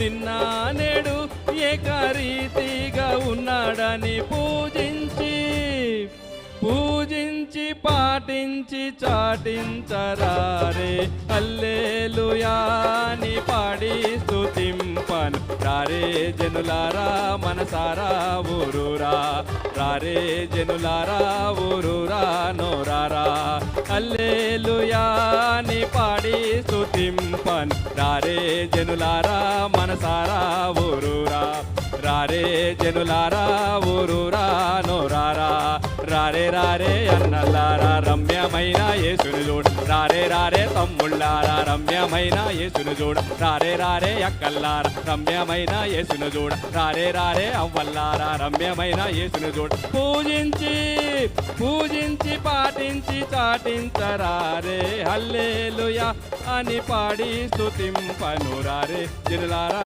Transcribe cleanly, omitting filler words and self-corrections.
నిన్న నేడు ఏకరీతిగా ఉన్నాడని పూజించి పాటించి చాటించరారే హల్లెలూయా అని పాడి స్తుతింపను రారే జనులారా మనసారా ఊరూరా రారే జనులారా ఊరూరా నోరారా హల్లెలూయా అని పాడి స్తుతింపను రారే జనులారా మనసారా ఊరూరా రారే జనులారా ఊరూరా నోరారా రారే రారే అన్నలారా రమ్యమైన యేసును చూడ రారే రారే తమ్ముళ్ళారా రమ్యమైన యేసును చూడ రారే రారే అక్కల్లారా రమ్యమైన యేసును చూడ రారే రారే అవ్వల్లారా రమ్యమైన యేసును చూడ పూజించి పాటించి చాటించరారే హల్లెలూయా అని పాడి స్తుతింపను రారే జనులారా